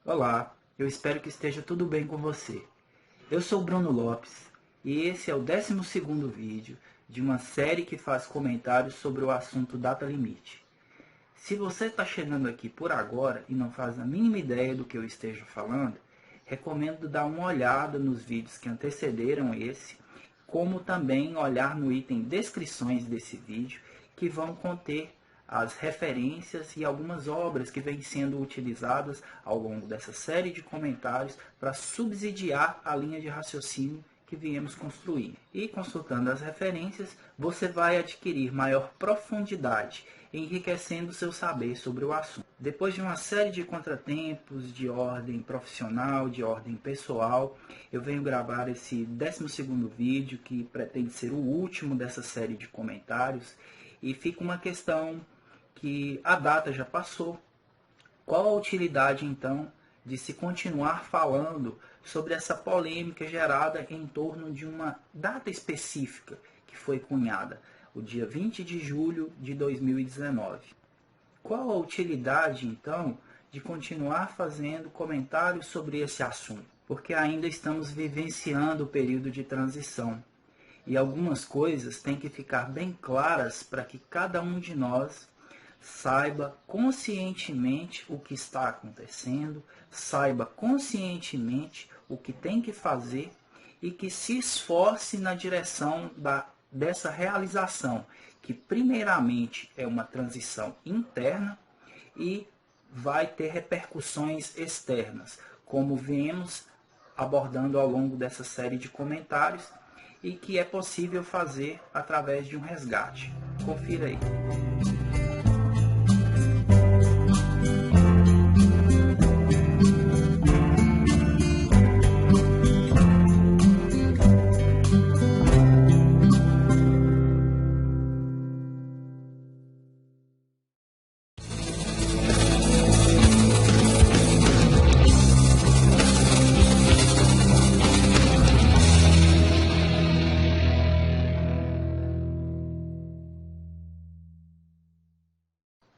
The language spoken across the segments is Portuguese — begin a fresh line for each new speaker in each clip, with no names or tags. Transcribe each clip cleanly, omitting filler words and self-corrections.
Olá, eu espero que esteja tudo bem com você. Eu sou Bruno Lopes e esse é o 12º vídeo de uma série que faz comentários sobre o assunto data limite. Se você está chegando aqui por agora e não faz a mínima ideia do que eu esteja falando, recomendo dar uma olhada nos vídeos que antecederam esse, como também olhar no item descrições desse vídeo, que vão conter as referências e algumas obras que vêm sendo utilizadas ao longo dessa série de comentários para subsidiar a linha de raciocínio que viemos construir. E consultando as referências, você vai adquirir maior profundidade, enriquecendo seu saber sobre o assunto. Depois de uma série de contratempos de ordem profissional, de ordem pessoal, eu venho gravar esse 12º vídeo, que pretende ser o último dessa série de comentários, e fica uma questão que a data já passou. Qual a utilidade, então, de se continuar falando sobre essa polêmica gerada em torno de uma data específica que foi cunhada, o dia 20 de julho de 2019? Qual a utilidade, então, de continuar fazendo comentários sobre esse assunto? Porque ainda estamos vivenciando o período de transição. E algumas coisas têm que ficar bem claras para que cada um de nós saiba conscientemente o que está acontecendo, saiba conscientemente o que tem que fazer e que se esforce na direção dessa realização, que primeiramente é uma transição interna e vai ter repercussões externas, como vemos abordando ao longo dessa série de comentários, e que é possível fazer através de um resgate. Confira aí.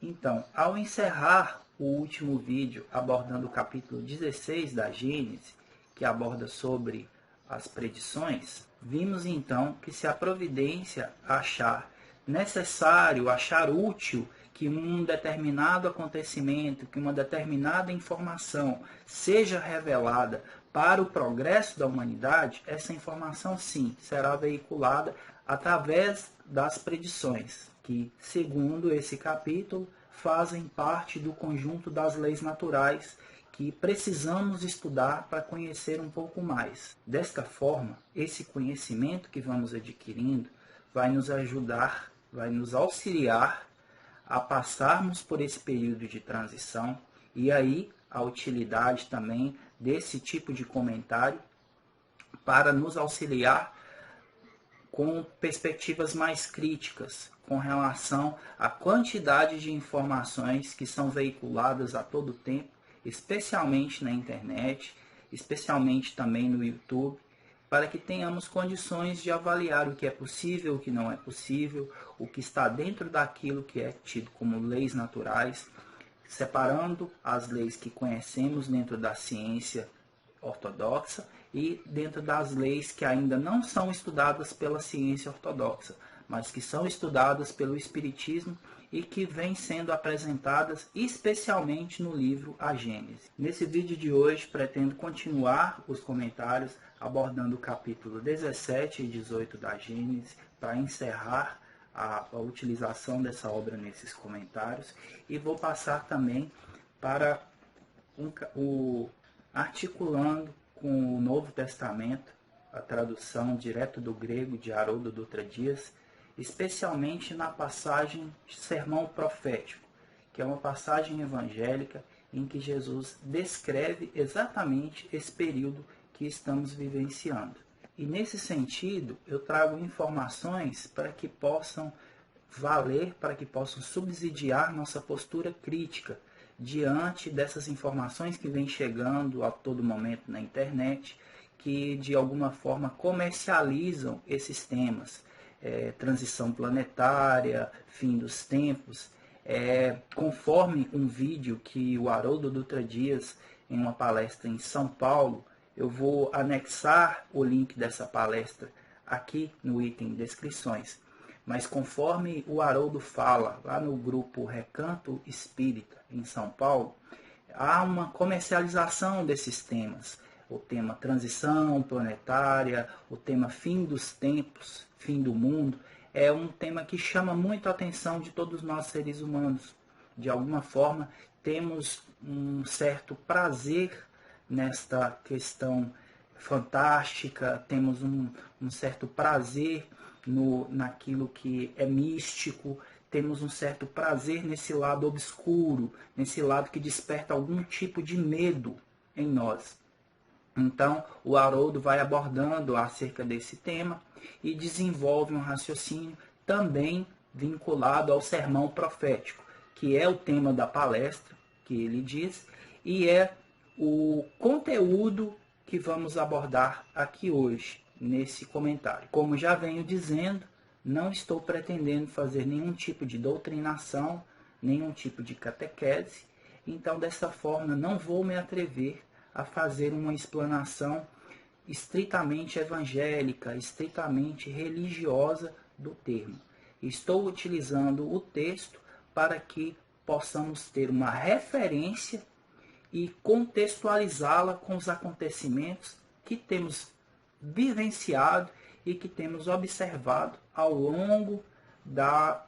Então, ao encerrar o último vídeo abordando o capítulo 16 da Gênesis, que aborda sobre as predições, vimos então que se a providência achar necessário, achar útil que um determinado acontecimento, que uma determinada informação seja revelada para o progresso da humanidade, essa informação sim será veiculada através das predições, que, segundo esse capítulo, fazem parte do conjunto das leis naturais que precisamos estudar para conhecer um pouco mais. Desta forma, esse conhecimento que vamos adquirindo vai nos ajudar, vai nos auxiliar a passarmos por esse período de transição, e aí a utilidade também desse tipo de comentário para nos auxiliar com perspectivas mais críticas com relação à quantidade de informações que são veiculadas a todo tempo, especialmente na internet, especialmente também no YouTube, para que tenhamos condições de avaliar o que é possível, o que não é possível, o que está dentro daquilo que é tido como leis naturais, separando as leis que conhecemos dentro da ciência ortodoxa e dentro das leis que ainda não são estudadas pela ciência ortodoxa, mas que são estudadas pelo Espiritismo e que vêm sendo apresentadas especialmente no livro A Gênese. Nesse vídeo de hoje pretendo continuar os comentários abordando o capítulo 17 e 18 da Gênese para encerrar a utilização dessa obra nesses comentários, e vou passar também para articulando com o Novo Testamento, a tradução direto do grego de Haroldo Dutra Dias, especialmente na passagem Sermão Profético, que é uma passagem evangélica em que Jesus descreve exatamente esse período que estamos vivenciando. E nesse sentido, eu trago informações para que possam valer, para que possam subsidiar nossa postura crítica diante dessas informações que vêm chegando a todo momento na internet, que de alguma forma comercializam esses temas. Transição planetária, fim dos tempos, conforme um vídeo que o Haroldo Dutra Dias em uma palestra em São Paulo. Eu vou anexar o link dessa palestra aqui no item descrições. Mas conforme o Haroldo fala lá no grupo Recanto Espírita em São Paulo, há uma comercialização desses temas. O tema transição planetária, o tema fim dos tempos, fim do mundo, é um tema que chama muito a atenção de todos nós seres humanos. De alguma forma, temos um certo prazer nesta questão fantástica, temos um certo prazer naquilo que é místico, temos um certo prazer nesse lado obscuro, nesse lado que desperta algum tipo de medo em nós. Então, o Haroldo vai abordando acerca desse tema e desenvolve um raciocínio também vinculado ao sermão profético, que é o tema da palestra, que ele diz, e é o conteúdo que vamos abordar aqui hoje, nesse comentário. Como já venho dizendo, não estou pretendendo fazer nenhum tipo de doutrinação, nenhum tipo de catequese, então dessa forma não vou me atrever a fazer uma explanação estritamente evangélica, estritamente religiosa do termo. Estou utilizando o texto para que possamos ter uma referência e contextualizá-la com os acontecimentos que temos vivenciado e que temos observado ao longo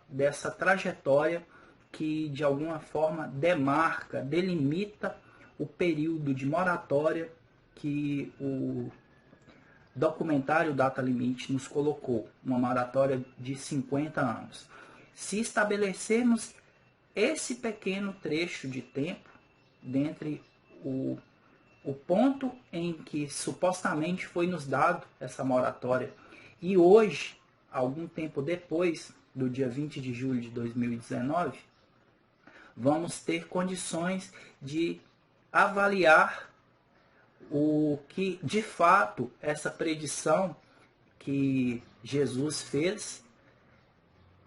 dessa trajetória que, de alguma forma, demarca, delimita o período de moratória que o documentário Data Limite nos colocou, uma moratória de 50 anos. Se estabelecermos esse pequeno trecho de tempo, dentre o ponto em que supostamente foi nos dado essa moratória, e hoje, algum tempo depois do dia 20 de julho de 2019, vamos ter condições de avaliar o que, de fato, essa predição que Jesus fez,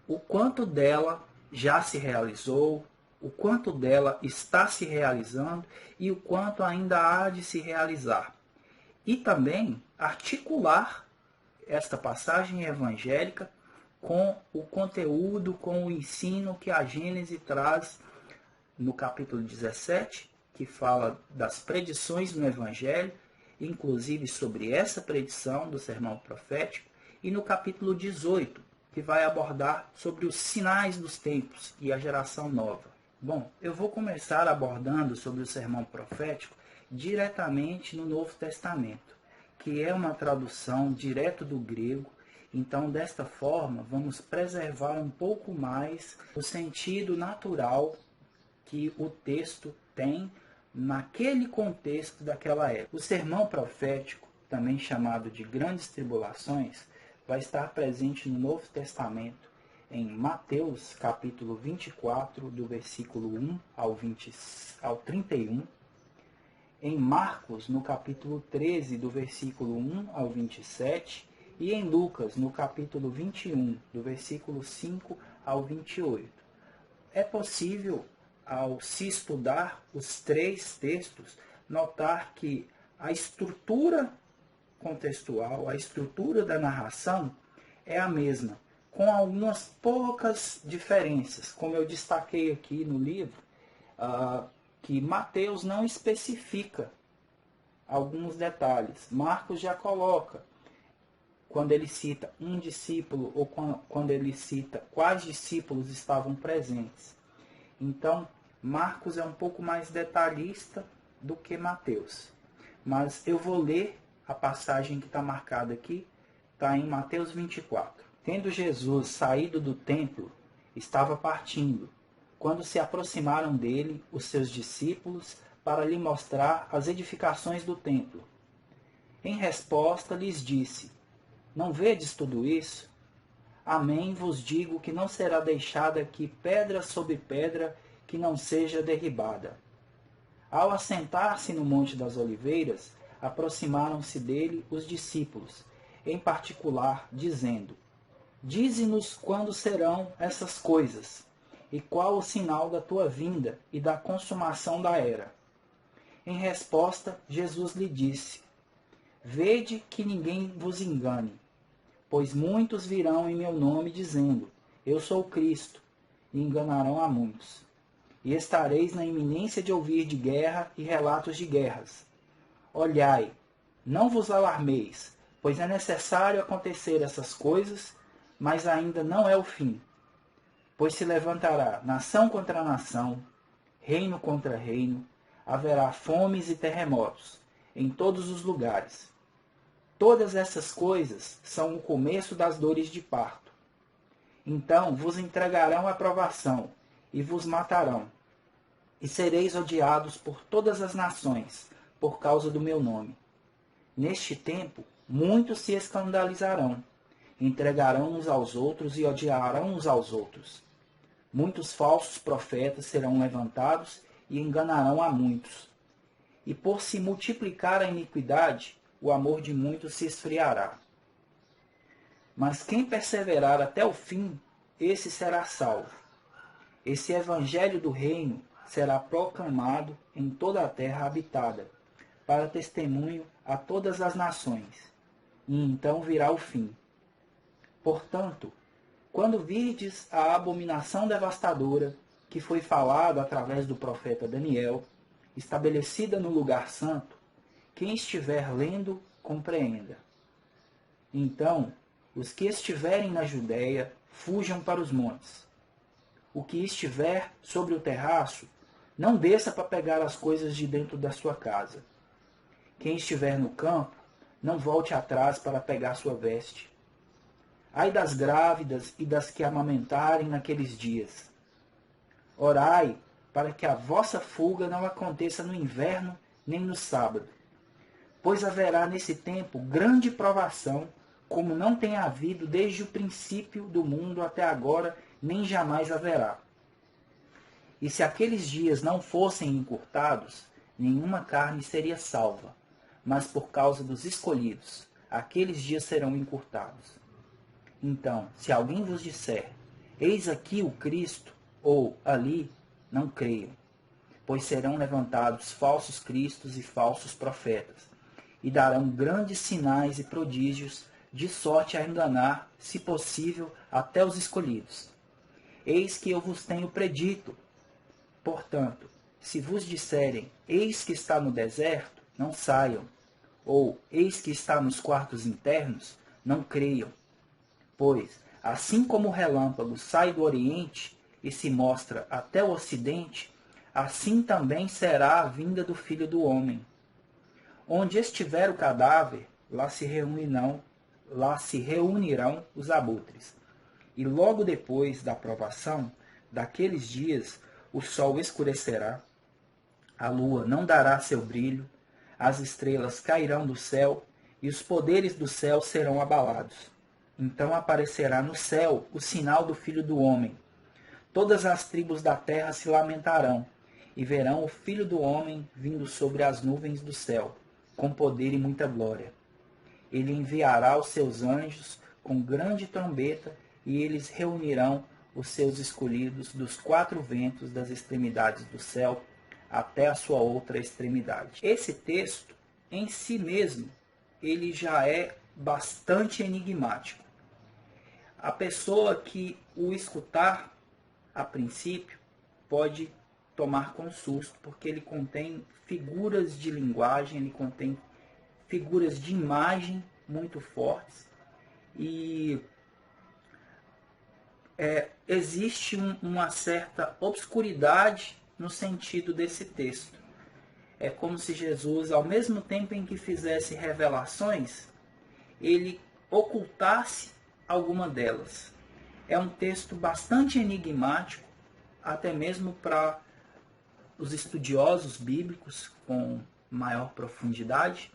o quanto dela já se realizou, o quanto dela está se realizando e o quanto ainda há de se realizar. E também articular esta passagem evangélica com o conteúdo, com o ensino que a Gênese traz no capítulo 17, que fala das predições no Evangelho, inclusive sobre essa predição do sermão profético, e no capítulo 18, que vai abordar sobre os sinais dos tempos e a geração nova. Bom, eu vou começar abordando sobre o sermão profético diretamente no Novo Testamento, que é uma tradução direto do grego. Então, desta forma, vamos preservar um pouco mais o sentido natural que o texto tem naquele contexto daquela época. O sermão profético, também chamado de Grandes Tribulações, vai estar presente no Novo Testamento, em Mateus capítulo 24, do versículo 1 ao 31, em Marcos, no capítulo 13, do versículo 1 ao 27, e em Lucas, no capítulo 21, do versículo 5 ao 28. É possível, ao se estudar os três textos, notar que a estrutura contextual, a estrutura da narração é a mesma, com algumas poucas diferenças. Como eu destaquei aqui no livro, que Mateus não especifica alguns detalhes. Marcos já coloca, quando ele cita um discípulo ou quando ele cita quais discípulos estavam presentes. Então, Marcos é um pouco mais detalhista do que Mateus. Mas eu vou ler a passagem que está marcada aqui, está em Mateus 24. Tendo Jesus saído do templo, estava partindo, quando se aproximaram dele os seus discípulos para lhe mostrar as edificações do templo. Em resposta lhes disse: não vedes tudo isso? Amém vos digo que não será deixada aqui pedra sobre pedra que não seja derribada. Ao assentar-se no Monte das Oliveiras, aproximaram-se dele os discípulos, em particular, dizendo: dize-nos quando serão essas coisas, e qual o sinal da tua vinda e da consumação da era. Em resposta, Jesus lhe disse: Vede que ninguém vos engane, pois muitos virão em meu nome dizendo: Eu sou Cristo, e enganarão a muitos. E estareis na iminência de ouvir de guerra e relatos de guerras. Olhai, não vos alarmeis, pois é necessário acontecer essas coisas, mas ainda não é o fim. Pois se levantará nação contra nação, reino contra reino, haverá fomes e terremotos em todos os lugares. Todas essas coisas são o começo das dores de parto. Então vos entregarão à provação e vos matarão, e sereis odiados por todas as nações, por causa do meu nome. Neste tempo, muitos se escandalizarão, entregarão uns aos outros e odiarão uns aos outros. Muitos falsos profetas serão levantados e enganarão a muitos. E por se multiplicar a iniquidade, o amor de muitos se esfriará. Mas quem perseverar até o fim, esse será salvo. Esse evangelho do reino será proclamado em toda a terra habitada, para testemunho a todas as nações, e então virá o fim. Portanto, quando virdes a abominação devastadora que foi falada através do profeta Daniel, estabelecida no lugar santo, quem estiver lendo, compreenda. Então, os que estiverem na Judéia, fujam para os montes. O que estiver sobre o terraço, não desça para pegar as coisas de dentro da sua casa. Quem estiver no campo, não volte atrás para pegar sua veste. Ai das grávidas e das que amamentarem naqueles dias. Orai para que a vossa fuga não aconteça no inverno nem no sábado, pois haverá nesse tempo grande provação, como não tem havido desde o princípio do mundo até agora, nem jamais haverá. E se aqueles dias não fossem encurtados, nenhuma carne seria salva, mas por causa dos escolhidos, aqueles dias serão encurtados. Então, se alguém vos disser, eis aqui o Cristo, ou ali, não creiam, pois serão levantados falsos cristos e falsos profetas, e darão grandes sinais e prodígios, de sorte a enganar, se possível, até os escolhidos. Eis que eu vos tenho predito. Portanto, se vos disserem, eis que está no deserto, não saiam, ou eis que está nos quartos internos, não creiam. Pois, assim como o relâmpago sai do oriente e se mostra até o ocidente, assim também será a vinda do Filho do Homem. Onde estiver o cadáver, lá se reunirão os abutres. E logo depois da provação daqueles dias, o sol escurecerá, a lua não dará seu brilho, as estrelas cairão do céu, e os poderes do céu serão abalados. Então aparecerá no céu o sinal do Filho do Homem. Todas as tribos da terra se lamentarão, e verão o Filho do Homem vindo sobre as nuvens do céu, com poder e muita glória. Ele enviará os seus anjos com grande trombeta, e eles reunirão os seus escolhidos dos quatro ventos das extremidades do céu até a sua outra extremidade. Esse texto, em si mesmo, ele já é bastante enigmático. A pessoa que o escutar, a princípio, pode tomar com susto, porque ele contém figuras de linguagem, ele contém figuras de imagem muito fortes, e existe uma certa obscuridade no sentido desse texto. É como se Jesus, ao mesmo tempo em que fizesse revelações, ele ocultasse alguma delas. É um texto bastante enigmático, até mesmo para os estudiosos bíblicos com maior profundidade,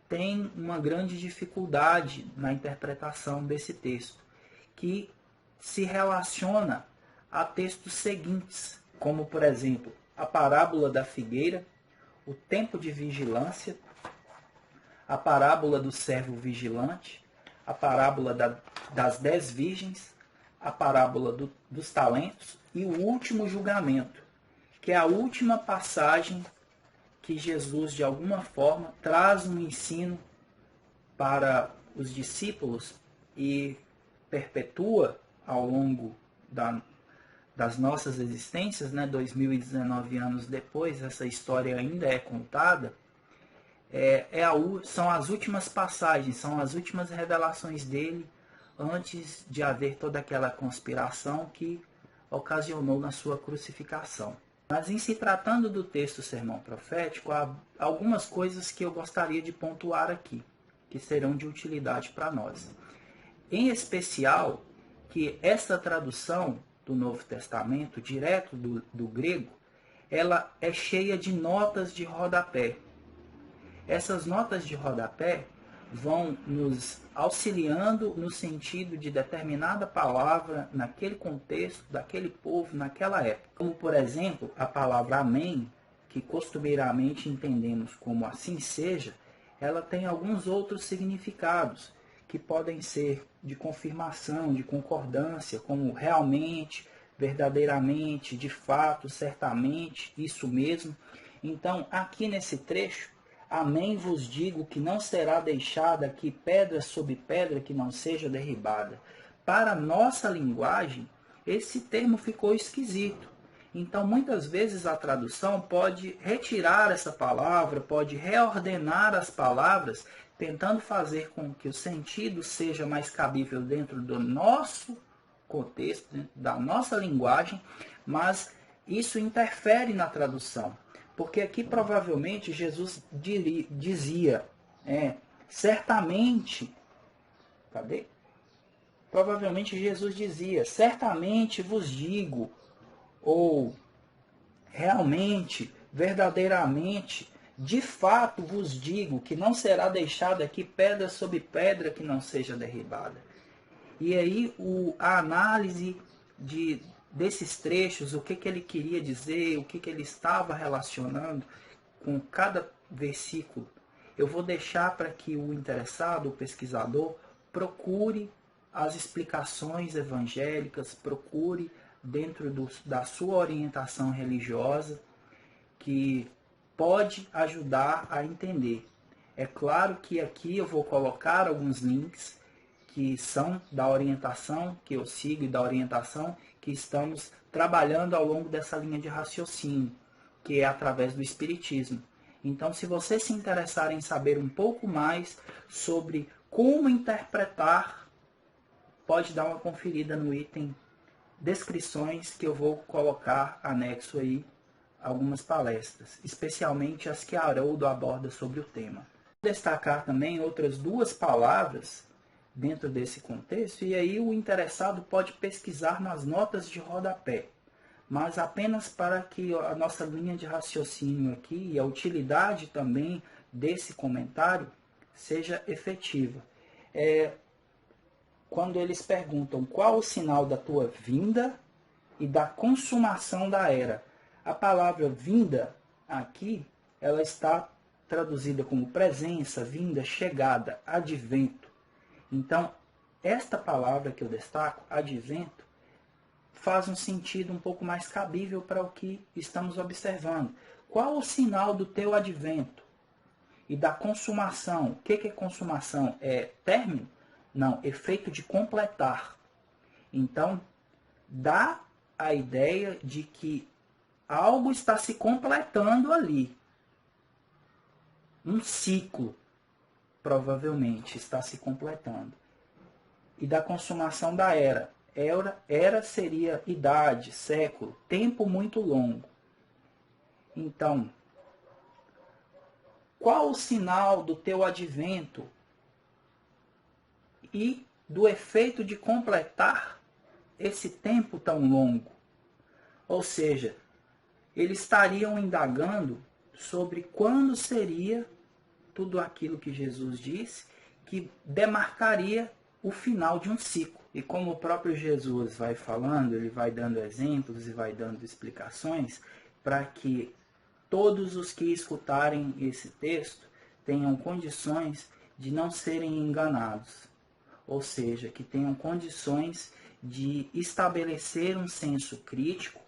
tem uma grande dificuldade na interpretação desse texto, que se relaciona a textos seguintes, como, por exemplo, a parábola da figueira, o tempo de vigilância, a parábola do servo vigilante, a parábola das 10 virgens, a parábola dos talentos e o último julgamento, que é a última passagem que Jesus, de alguma forma, traz um ensino para os discípulos e perpetua ao longo das nossas existências, né? 2019 anos depois, essa história ainda é contada, são as últimas passagens, são as últimas revelações dele antes de haver toda aquela conspiração que ocasionou na sua crucificação. Mas em se tratando do texto Sermão Profético, há algumas coisas que eu gostaria de pontuar aqui, que serão de utilidade para nós. Em especial, que esta tradução do Novo Testamento, direto do grego, ela é cheia de notas de rodapé. Essas notas de rodapé vão nos auxiliando no sentido de determinada palavra naquele contexto, daquele povo, naquela época. Como, por exemplo, a palavra amém, que costumeiramente entendemos como assim seja, ela tem alguns outros significados, que podem ser de confirmação, de concordância, como realmente, verdadeiramente, de fato, certamente, isso mesmo. Então, aqui nesse trecho, amém vos digo que não será deixada aqui pedra sobre pedra que não seja derribada. Para nossa linguagem, esse termo ficou esquisito. Então, muitas vezes a tradução pode retirar essa palavra, pode reordenar as palavras, tentando fazer com que o sentido seja mais cabível dentro do nosso contexto, dentro da nossa linguagem, mas isso interfere na tradução. Porque aqui provavelmente Jesus dizia, certamente, cadê? Provavelmente Jesus dizia, certamente vos digo, ou realmente, verdadeiramente, de fato vos digo que não será deixada aqui pedra sobre pedra que não seja derribada. E aí a análise desses trechos, o que ele queria dizer, o que ele estava relacionando com cada versículo, eu vou deixar para que o interessado, o pesquisador, procure as explicações evangélicas, procure dentro da sua orientação religiosa, que pode ajudar a entender. É claro que aqui eu vou colocar alguns links que são da orientação que eu sigo e da orientação que estamos trabalhando ao longo dessa linha de raciocínio, que é através do Espiritismo. Então, se você se interessar em saber um pouco mais sobre como interpretar, pode dar uma conferida no item descrições, que eu vou colocar anexo aí algumas palestras, especialmente as que Haroldo aborda sobre o tema. Vou destacar também outras duas palavras dentro desse contexto, e aí o interessado pode pesquisar nas notas de rodapé, mas apenas para que a nossa linha de raciocínio aqui e a utilidade também desse comentário seja efetiva. Quando eles perguntam qual o sinal da tua vinda e da consumação da era. A palavra vinda aqui, ela está traduzida como presença, vinda, chegada, advento. Então, esta palavra que eu destaco, advento, faz um sentido um pouco mais cabível para o que estamos observando. Qual o sinal do teu advento? E da consumação. O que é consumação? É término? Não, efeito de completar. Então, dá a ideia de que algo está se completando ali. Um ciclo, provavelmente, está se completando. E da consumação da era. Era seria idade, século, tempo muito longo. Então, qual o sinal do teu advento e do efeito de completar esse tempo tão longo? Ou seja, eles estariam indagando sobre quando seria tudo aquilo que Jesus disse, que demarcaria o final de um ciclo. E como o próprio Jesus vai falando, ele vai dando exemplos e vai dando explicações para que todos os que escutarem esse texto tenham condições de não serem enganados. Ou seja, que tenham condições de estabelecer um senso crítico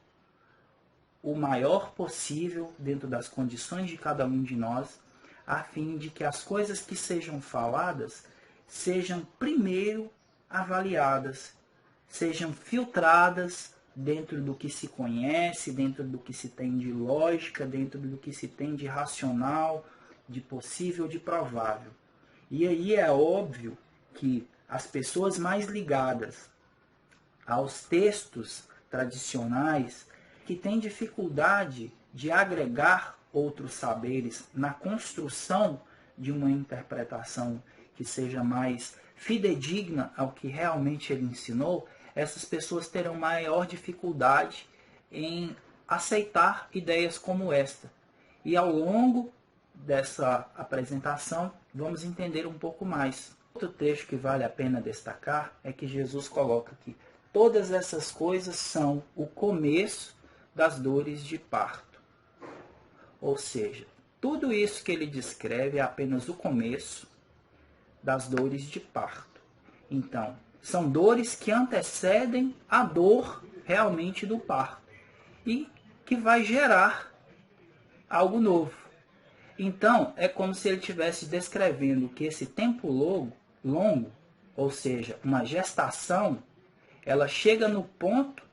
o maior possível dentro das condições de cada um de nós, a fim de que as coisas que sejam faladas sejam primeiro avaliadas, sejam filtradas dentro do que se conhece, dentro do que se tem de lógica, dentro do que se tem de racional, de possível, de provável. E aí é óbvio que as pessoas mais ligadas aos textos tradicionais, que têm dificuldade de agregar outros saberes na construção de uma interpretação que seja mais fidedigna ao que realmente ele ensinou, essas pessoas terão maior dificuldade em aceitar ideias como esta. E ao longo dessa apresentação, vamos entender um pouco mais. Outro trecho que vale a pena destacar é que Jesus coloca que todas essas coisas são o começo das dores de parto. Ou seja, tudo isso que ele descreve é apenas o começo das dores de parto. Então, são dores que antecedem a dor realmente do parto e que vai gerar algo novo. Então, é como se ele estivesse descrevendo que esse tempo longo, ou seja, uma gestação, ela chega no ponto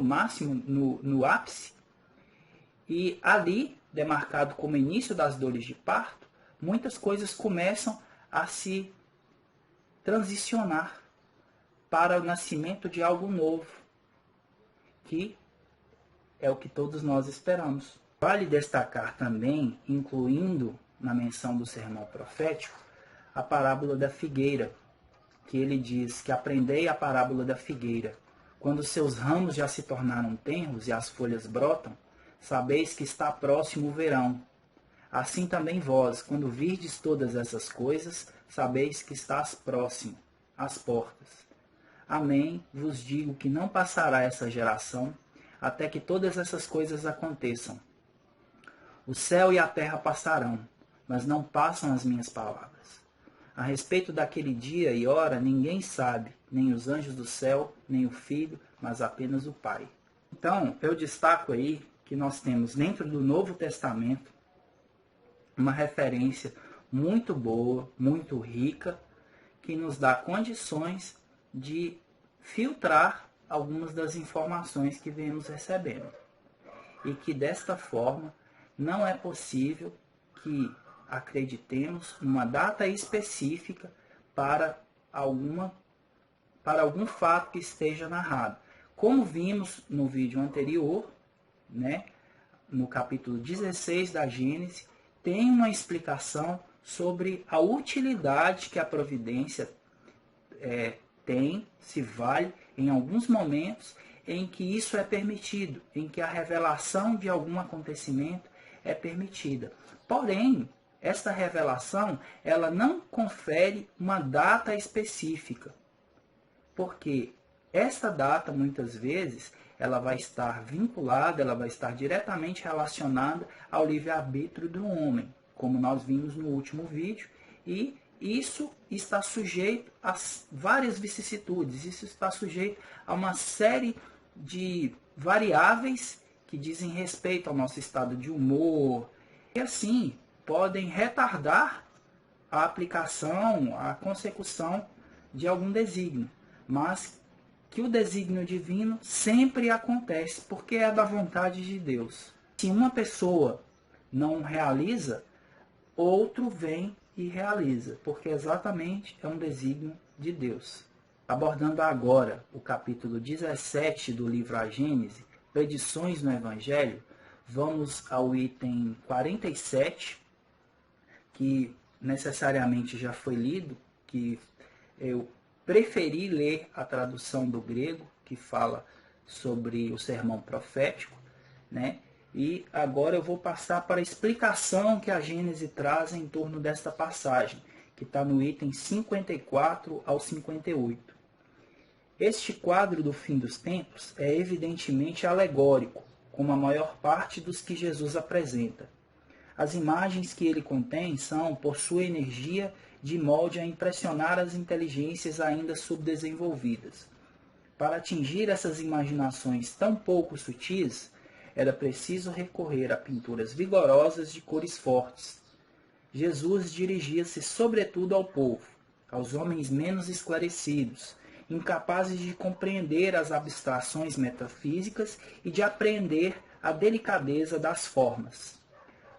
máximo, no ápice, e ali, demarcado como início das dores de parto, muitas coisas começam a se transicionar para o nascimento de algo novo, que é o que todos nós esperamos. Vale destacar também, incluindo na menção do sermão profético, a parábola da figueira, que ele diz que aprendei a parábola da figueira. Quando seus ramos já se tornaram tenros e as folhas brotam, sabeis que está próximo o verão. Assim também vós, quando virdes todas essas coisas, sabeis que estás próximo, às portas. Amém, vos digo que não passará essa geração, até que todas essas coisas aconteçam. O céu e a terra passarão, mas não passam as minhas palavras. A respeito daquele dia e hora, ninguém sabe, nem os anjos do céu, nem o Filho, mas apenas o Pai. Então, eu destaco aí que nós temos dentro do Novo Testamento uma referência muito boa, muito rica, que nos dá condições de filtrar algumas das informações que vemos recebendo. E que desta forma não é possível que acreditemos numa data específica para algum fato que esteja narrado. Como vimos no vídeo anterior, né, no capítulo 16 da Gênesis, tem uma explicação sobre a utilidade que a providência se vale em alguns momentos em que isso é permitido, em que a revelação de algum acontecimento é permitida. Porém, esta revelação, ela não confere uma data específica, porque esta data, muitas vezes, ela vai estar vinculada, ela vai estar diretamente relacionada ao livre-arbítrio do homem, como nós vimos no último vídeo, e isso está sujeito a várias vicissitudes, isso está sujeito a uma série de variáveis que dizem respeito ao nosso estado de humor, e assim podem retardar a aplicação, a consecução de algum desígnio, mas que o desígnio divino sempre acontece, porque é da vontade de Deus. Se uma pessoa não realiza, outro vem e realiza, porque exatamente é um desígnio de Deus. Abordando agora o capítulo 17 do livro A Gênese, Predições no Evangelho, vamos ao item 47, que necessariamente já foi lido, que eu preferi ler a tradução do grego, que fala sobre o sermão profético, né? E agora eu vou passar para a explicação que a Gênese traz em torno desta passagem, que está no item 54 ao 58. Este quadro do fim dos tempos é evidentemente alegórico, como a maior parte dos que Jesus apresenta. As imagens que ele contém são, por sua energia, de molde a impressionar as inteligências ainda subdesenvolvidas. Para atingir essas imaginações tão pouco sutis, era preciso recorrer a pinturas vigorosas de cores fortes. Jesus dirigia-se sobretudo ao povo, aos homens menos esclarecidos, incapazes de compreender as abstrações metafísicas e de apreender a delicadeza das formas.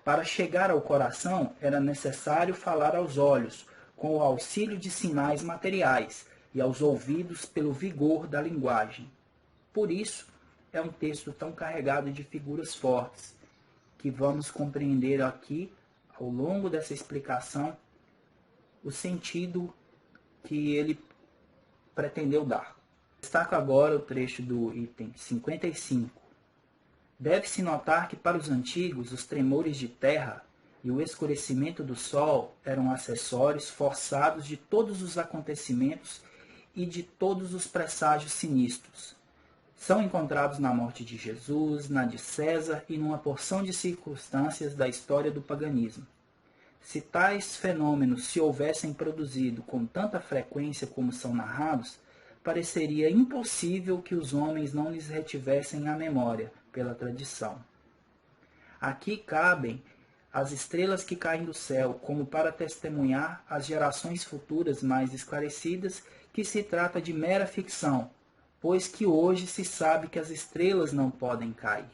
Para chegar ao coração, era necessário falar aos olhos, com o auxílio de sinais materiais, e aos ouvidos pelo vigor da linguagem. Por isso, é um texto tão carregado de figuras fortes, que vamos compreender aqui, ao longo dessa explicação, o sentido que ele pretendeu dar. Destaco agora o trecho do item 55. Deve-se notar que para os antigos os tremores de terra e o escurecimento do sol eram acessórios forçados de todos os acontecimentos e de todos os presságios sinistros. São encontrados na morte de Jesus, na de César e numa porção de circunstâncias da história do paganismo. Se tais fenômenos se houvessem produzido com tanta frequência como são narrados, pareceria impossível que os homens não lhes retivessem a memória pela tradição. Aqui cabem as estrelas que caem do céu, como para testemunhar às gerações futuras mais esclarecidas que se trata de mera ficção, pois que hoje se sabe que as estrelas não podem cair.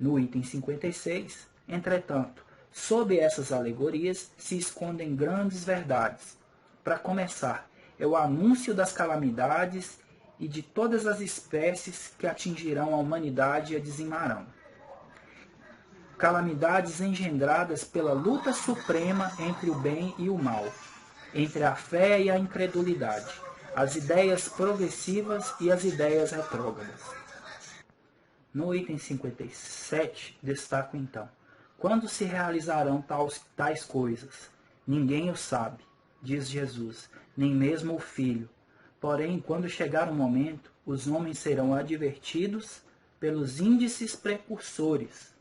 No item 56, entretanto, sob essas alegorias se escondem grandes verdades. Para começar, é o anúncio das calamidades e de todas as espécies que atingirão a humanidade e a dizimarão. Calamidades engendradas pela luta suprema entre o bem e o mal, entre a fé e a incredulidade, as ideias progressivas e as ideias retrógradas. No item 57, destaco então: quando se realizarão tais coisas? Ninguém o sabe, diz Jesus, nem mesmo o Filho. Porém, quando chegar o momento, os homens serão advertidos pelos índices precursores.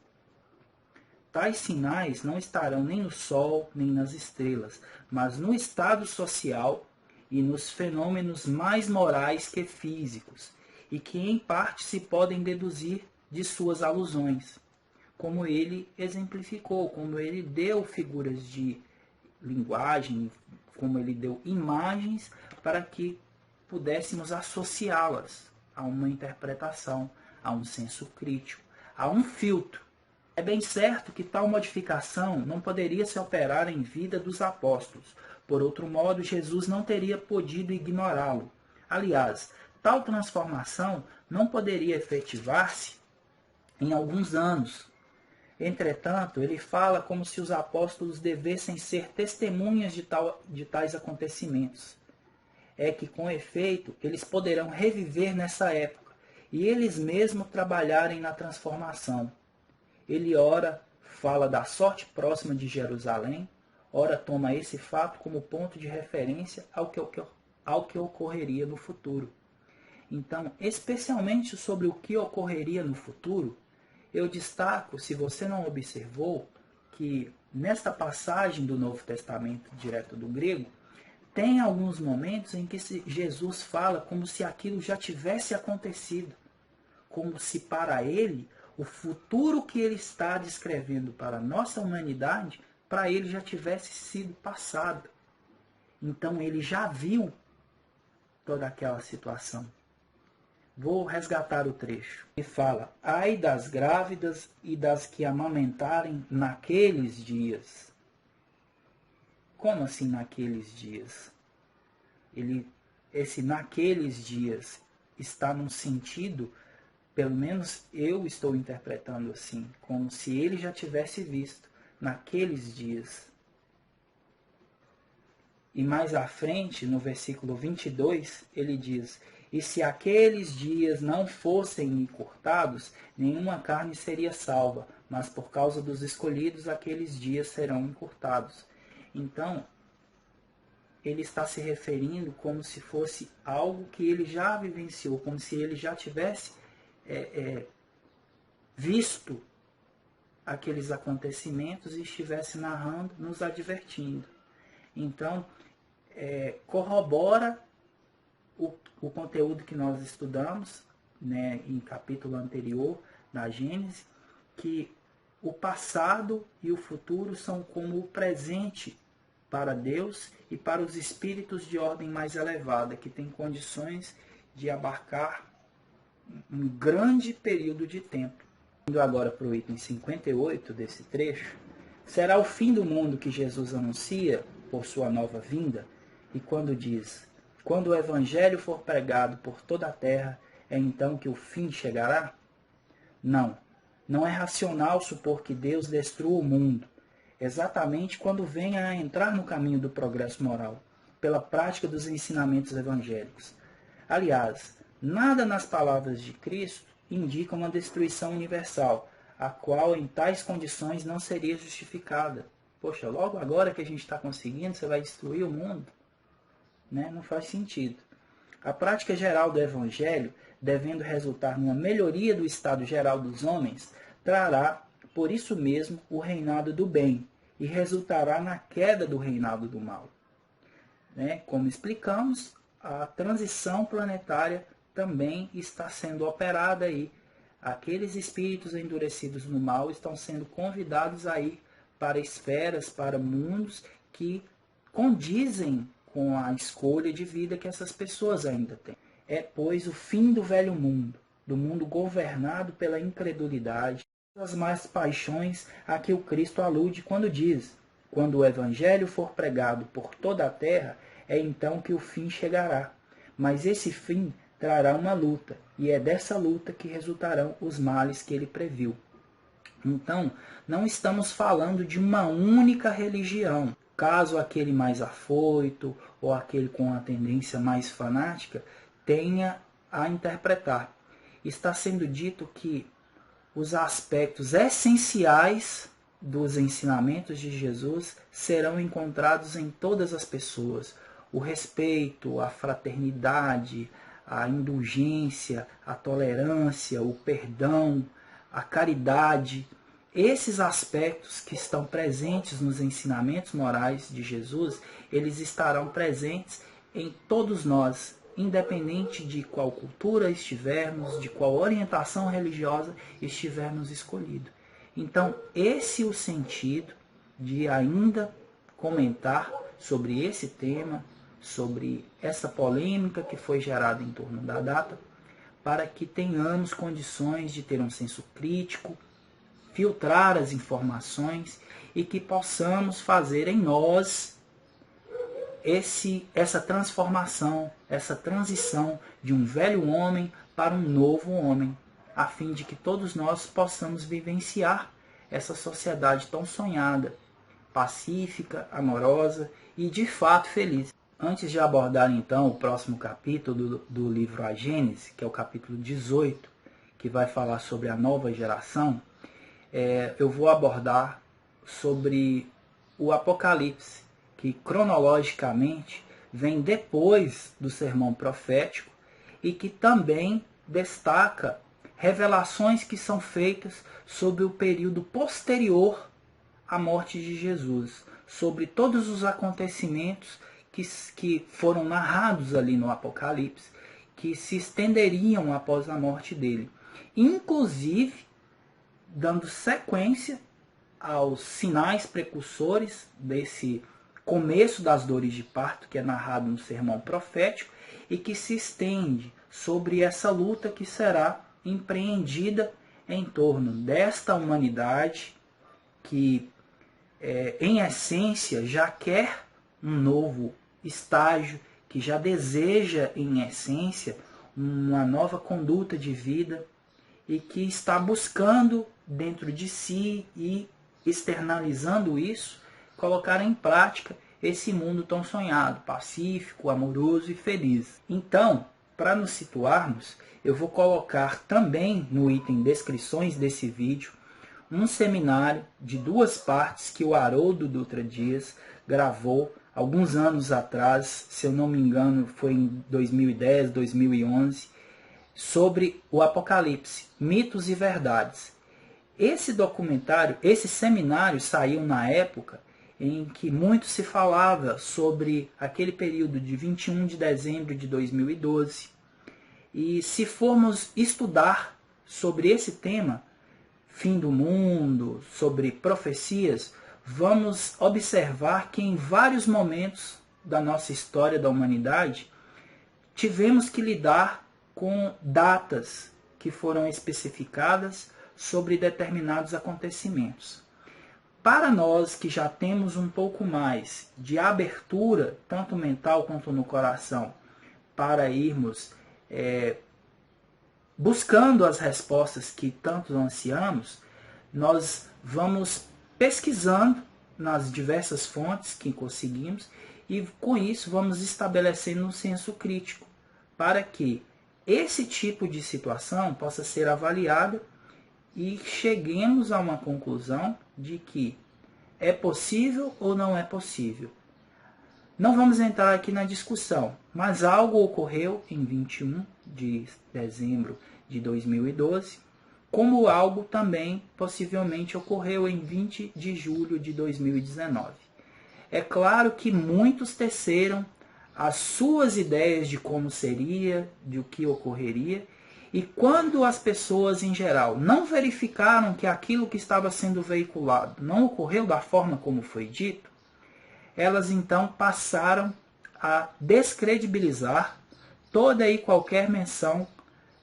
Tais sinais não estarão nem no sol, nem nas estrelas, mas no estado social e nos fenômenos mais morais que físicos, e que em parte se podem deduzir de suas alusões, como ele exemplificou, como ele deu figuras de linguagem, como ele deu imagens para que pudéssemos associá-las a uma interpretação, a um senso crítico, a um filtro. É bem certo que tal modificação não poderia se operar em vida dos apóstolos. Por outro modo, Jesus não teria podido ignorá-lo. Aliás, tal transformação não poderia efetivar-se em alguns anos. Entretanto, ele fala como se os apóstolos devessem ser testemunhas de tais acontecimentos. É que, com efeito, eles poderão reviver nessa época e eles mesmos trabalharem na transformação. Ele ora fala da sorte próxima de Jerusalém, ora toma esse fato como ponto de referência ao que ocorreria no futuro. Então, especialmente sobre o que ocorreria no futuro, eu destaco, se você não observou, que nesta passagem do Novo Testamento, direto do grego, tem alguns momentos em que Jesus fala como se aquilo já tivesse acontecido, como se para ele, o futuro que ele está descrevendo para a nossa humanidade, para ele já tivesse sido passado. Então ele já viu toda aquela situação. Vou resgatar o trecho. E fala: ai das grávidas e das que amamentarem naqueles dias. Como assim naqueles dias? Esse naqueles dias está num sentido, pelo menos eu estou interpretando assim, como se ele já tivesse visto naqueles dias. E mais à frente, no versículo 22, ele diz: e se aqueles dias não fossem encurtados, nenhuma carne seria salva, mas por causa dos escolhidos, aqueles dias serão encurtados. Então, ele está se referindo como se fosse algo que ele já vivenciou, como se ele já tivesse visto aqueles acontecimentos e estivesse narrando, nos advertindo. Então, corrobora o conteúdo que nós estudamos, né, em capítulo anterior, da Gênesis, que o passado e o futuro são como o presente para Deus e para os espíritos de ordem mais elevada, que têm condições de abarcar um grande período de tempo. Indo agora para o item 58 desse trecho, será o fim do mundo que Jesus anuncia por sua nova vinda, e quando diz, quando o evangelho for pregado por toda a terra, é então que o fim chegará? Não é racional supor que Deus destrua o mundo, exatamente quando venha a entrar no caminho do progresso moral, pela prática dos ensinamentos evangélicos. Aliás, nada nas palavras de Cristo indica uma destruição universal, a qual em tais condições não seria justificada. Poxa, logo agora que a gente está conseguindo, você vai destruir o mundo? Né? Não faz sentido. A prática geral do Evangelho, devendo resultar numa melhoria do estado geral dos homens, trará, por isso mesmo, o reinado do bem, e resultará na queda do reinado do mal. Né? Como explicamos, a transição planetária também está sendo operada aí. Aqueles espíritos endurecidos no mal estão sendo convidados a ir para esferas, para mundos que condizem com a escolha de vida que essas pessoas ainda têm. É, pois, o fim do velho mundo, do mundo governado pela incredulidade, as más paixões a que o Cristo alude quando diz, quando o evangelho for pregado por toda a terra, é então que o fim chegará. Mas esse fim trará uma luta, e é dessa luta que resultarão os males que ele previu. Então, não estamos falando de uma única religião. Caso aquele mais afoito ou aquele com a tendência mais fanática tenha a interpretar. Está sendo dito que os aspectos essenciais dos ensinamentos de Jesus serão encontrados em todas as pessoas. O respeito, a fraternidade, a indulgência, a tolerância, o perdão, a caridade. Esses aspectos que estão presentes nos ensinamentos morais de Jesus, eles estarão presentes em todos nós, independente de qual cultura estivermos, de qual orientação religiosa estivermos escolhido. Então, esse é o sentido de ainda comentar sobre esse tema, sobre essa polêmica que foi gerada em torno da data, para que tenhamos condições de ter um senso crítico, filtrar as informações e que possamos fazer em nós essa transformação, essa transição de um velho homem para um novo homem, a fim de que todos nós possamos vivenciar essa sociedade tão sonhada, pacífica, amorosa e de fato feliz. Antes de abordar então o próximo capítulo do livro A Gênese, que é o capítulo 18, que vai falar sobre a nova geração, eu vou abordar sobre o Apocalipse, que cronologicamente vem depois do sermão profético e que também destaca revelações que são feitas sobre o período posterior à morte de Jesus, sobre todos os acontecimentos que foram narrados ali no Apocalipse, que se estenderiam após a morte dele, inclusive dando sequência aos sinais precursores desse começo das dores de parto, que é narrado no sermão profético, e que se estende sobre essa luta que será empreendida em torno desta humanidade que, em essência, já quer um novo estágio, que já deseja, em essência, uma nova conduta de vida e que está buscando dentro de si e externalizando isso, colocar em prática esse mundo tão sonhado, pacífico, amoroso e feliz. Então, para nos situarmos, eu vou colocar também no item descrições desse vídeo um seminário de 2 partes que o Haroldo Dutra Dias gravou alguns anos atrás, se eu não me engano foi em 2010, 2011, sobre o Apocalipse, mitos e verdades. Esse documentário, esse seminário saiu na época em que muito se falava sobre aquele período de 21 de dezembro de 2012. E se formos estudar sobre esse tema, fim do mundo, sobre profecias, vamos observar que em vários momentos da nossa história da humanidade, tivemos que lidar com datas que foram especificadas sobre determinados acontecimentos. Para nós que já temos um pouco mais de abertura, tanto mental quanto no coração, para irmos buscando as respostas que tanto ansiamos, nós vamos pesquisando nas diversas fontes que conseguimos e com isso vamos estabelecendo um senso crítico para que esse tipo de situação possa ser avaliada e cheguemos a uma conclusão de que é possível ou não é possível. Não vamos entrar aqui na discussão, mas algo ocorreu em 21 de dezembro de 2012, como algo também possivelmente ocorreu em 20 de julho de 2019. É claro que muitos teceram as suas ideias de como seria, de o que ocorreria, e quando as pessoas em geral não verificaram que aquilo que estava sendo veiculado não ocorreu da forma como foi dito, elas então passaram a descredibilizar toda e qualquer menção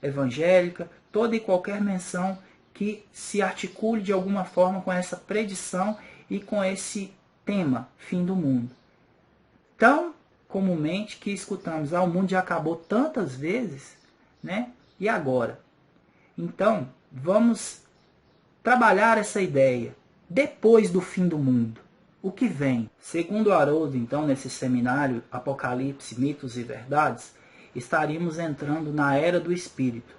evangélica, toda e qualquer menção que se articule de alguma forma com essa predição e com esse tema, fim do mundo. Tão comumente que escutamos, o mundo já acabou tantas vezes, né? E agora? Então, vamos trabalhar essa ideia. Depois do fim do mundo, o que vem? Segundo Haroldo, então, nesse seminário Apocalipse, Mitos e Verdades, estaríamos entrando na Era do Espírito.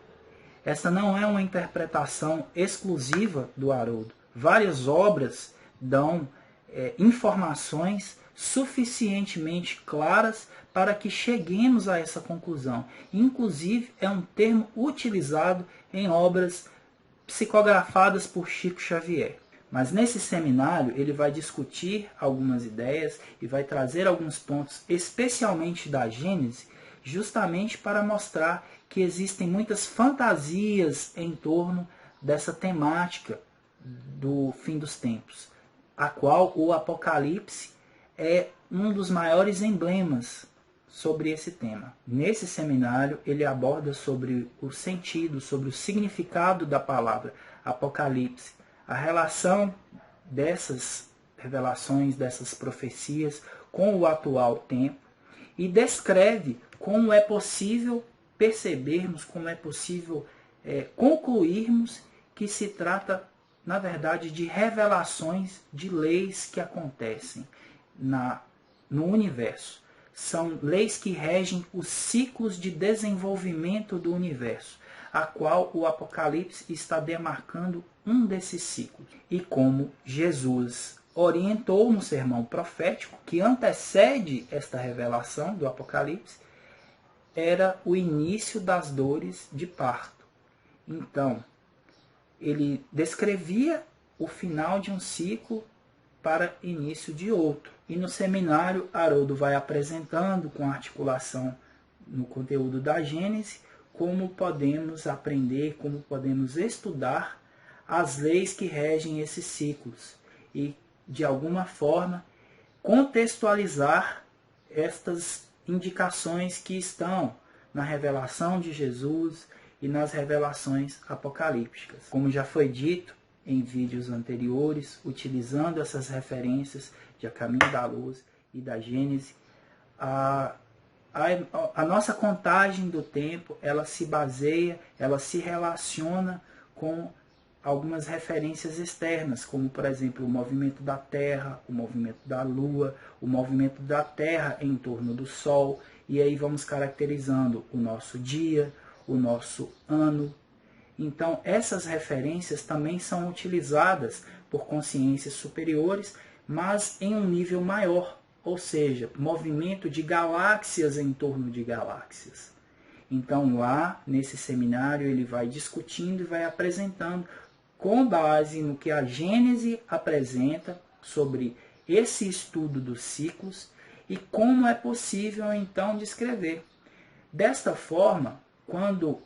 Essa não é uma interpretação exclusiva do Haroldo. Várias obras dão informações suficientemente claras para que cheguemos a essa conclusão. Inclusive, é um termo utilizado em obras psicografadas por Chico Xavier. Mas nesse seminário ele vai discutir algumas ideias e vai trazer alguns pontos, especialmente da Gênese, justamente para mostrar que existem muitas fantasias em torno dessa temática do fim dos tempos, a qual o Apocalipse é um dos maiores emblemas sobre esse tema. Nesse seminário ele aborda sobre o sentido, sobre o significado da palavra Apocalipse, a relação dessas revelações, dessas profecias com o atual tempo e descreve como é possível percebermos, como é possível concluirmos que se trata, na verdade, de revelações de leis que acontecem no universo. São leis que regem os ciclos de desenvolvimento do universo, a qual o Apocalipse está demarcando um desses ciclos. E como Jesus orientou no sermão profético que antecede esta revelação do Apocalipse, era o início das dores de parto. Então, ele descrevia o final de um ciclo para início de outro. E no seminário, Haroldo vai apresentando com articulação no conteúdo da Gênese como podemos aprender, como podemos estudar as leis que regem esses ciclos e, de alguma forma, contextualizar estas indicações que estão na revelação de Jesus e nas revelações apocalípticas. Como já foi dito em vídeos anteriores, utilizando essas referências de A Caminho da Luz e da Gênese, a nossa contagem do tempo, ela se baseia, ela se relaciona com algumas referências externas, como, por exemplo, o movimento da Terra, o movimento da Lua, o movimento da Terra em torno do Sol, e aí vamos caracterizando o nosso dia, o nosso ano. Então, essas referências também são utilizadas por consciências superiores, mas em um nível maior, ou seja, movimento de galáxias em torno de galáxias. Então, lá, nesse seminário, ele vai discutindo e vai apresentando, com base no que a Gênese apresenta sobre esse estudo dos ciclos e como é possível, então, descrever. Desta forma, quando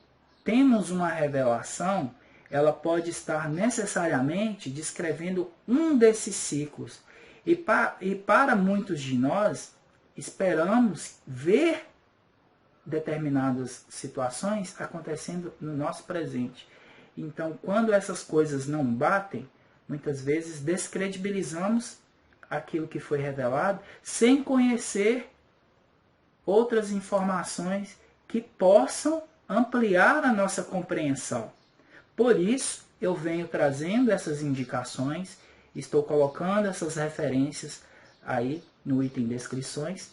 temos uma revelação, ela pode estar necessariamente descrevendo um desses ciclos. E para muitos de nós, esperamos ver determinadas situações acontecendo no nosso presente. Então, quando essas coisas não batem, muitas vezes descredibilizamos aquilo que foi revelado, sem conhecer outras informações que possam ampliar a nossa compreensão. Por isso, eu venho trazendo essas indicações, estou colocando essas referências aí no item descrições,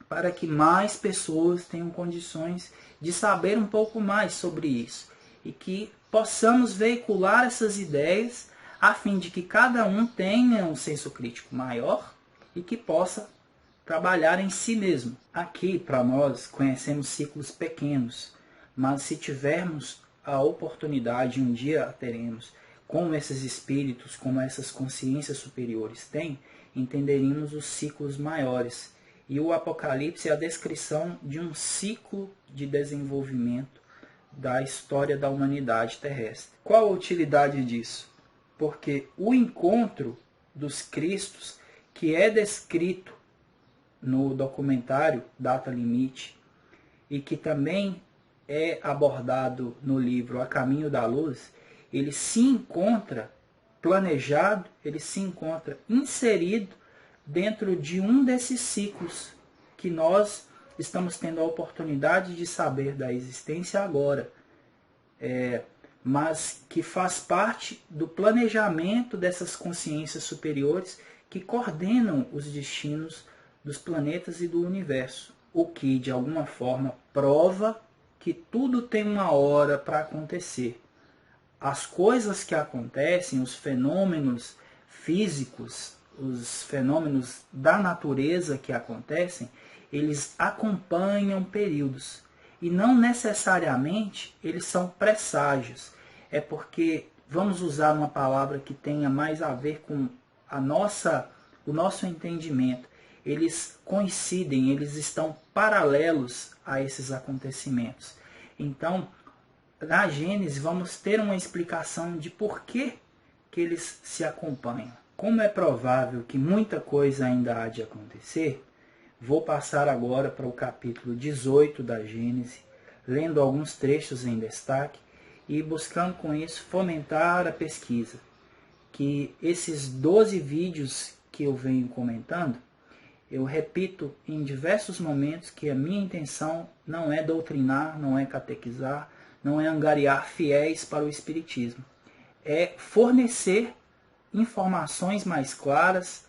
para que mais pessoas tenham condições de saber um pouco mais sobre isso e que possamos veicular essas ideias a fim de que cada um tenha um senso crítico maior e que possa trabalhar em si mesmo. Aqui, para nós, conhecemos ciclos pequenos, mas se tivermos a oportunidade, um dia a teremos, como esses espíritos, como essas consciências superiores têm, entenderíamos os ciclos maiores. E o Apocalipse é a descrição de um ciclo de desenvolvimento da história da humanidade terrestre. Qual a utilidade disso? Porque o encontro dos Cristos, que é descrito no documentário Data Limite, e que também é abordado no livro A Caminho da Luz, ele se encontra planejado, ele se encontra inserido dentro de um desses ciclos que nós estamos tendo a oportunidade de saber da existência agora, mas que faz parte do planejamento dessas consciências superiores que coordenam os destinos dos planetas e do universo, o que de alguma forma prova que tudo tem uma hora para acontecer. As coisas que acontecem, os fenômenos físicos, os fenômenos da natureza que acontecem, eles acompanham períodos. E não necessariamente eles são presságios. É porque, vamos usar uma palavra que tenha mais a ver com o nosso entendimento. Eles coincidem, eles estão paralelos a esses acontecimentos. Então, na Gênesis, vamos ter uma explicação de por que eles se acompanham. Como é provável que muita coisa ainda há de acontecer, vou passar agora para o capítulo 18 da Gênesis, lendo alguns trechos em destaque e buscando com isso fomentar a pesquisa. Que esses 12 vídeos que eu venho comentando, eu repito em diversos momentos que a minha intenção não é doutrinar, não é catequizar, não é angariar fiéis para o Espiritismo. É fornecer informações mais claras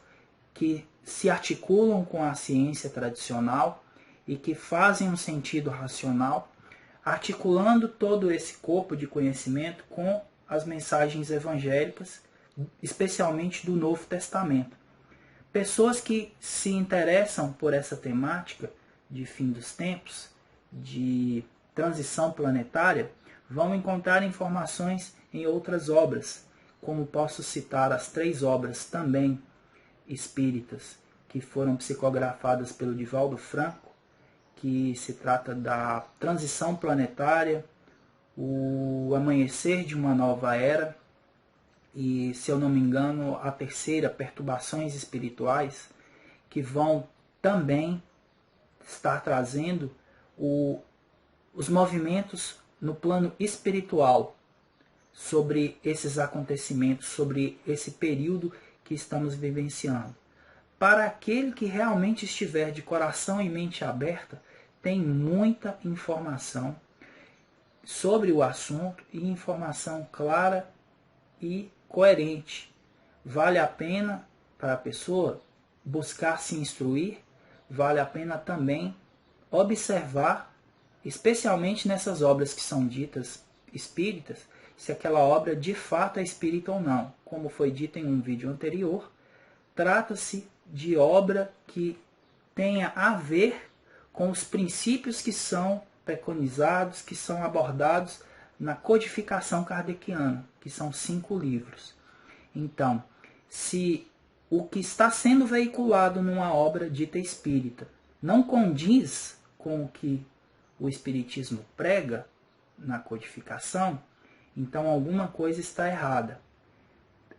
que se articulam com a ciência tradicional e que fazem um sentido racional, articulando todo esse corpo de conhecimento com as mensagens evangélicas, especialmente do Novo Testamento. Pessoas que se interessam por essa temática de fim dos tempos, de transição planetária, vão encontrar informações em outras obras, como posso citar as 3 obras também espíritas, que foram psicografadas pelo Divaldo Franco, que se trata da transição planetária, o amanhecer de uma nova era, e, se eu não me engano, a terceira, perturbações espirituais, que vão também estar trazendo os movimentos no plano espiritual sobre esses acontecimentos, sobre esse período que estamos vivenciando. Para aquele que realmente estiver de coração e mente aberta, tem muita informação sobre o assunto e informação clara e coerente. Vale a pena para a pessoa buscar se instruir, vale a pena também observar, especialmente nessas obras que são ditas espíritas, se aquela obra de fato é espírita ou não. Como foi dito em um vídeo anterior, trata-se de obra que tenha a ver com os princípios que são preconizados, que são abordados na codificação kardeciana, que são 5 livros. Então, se o que está sendo veiculado numa obra dita espírita não condiz com o que o espiritismo prega, na codificação, então alguma coisa está errada.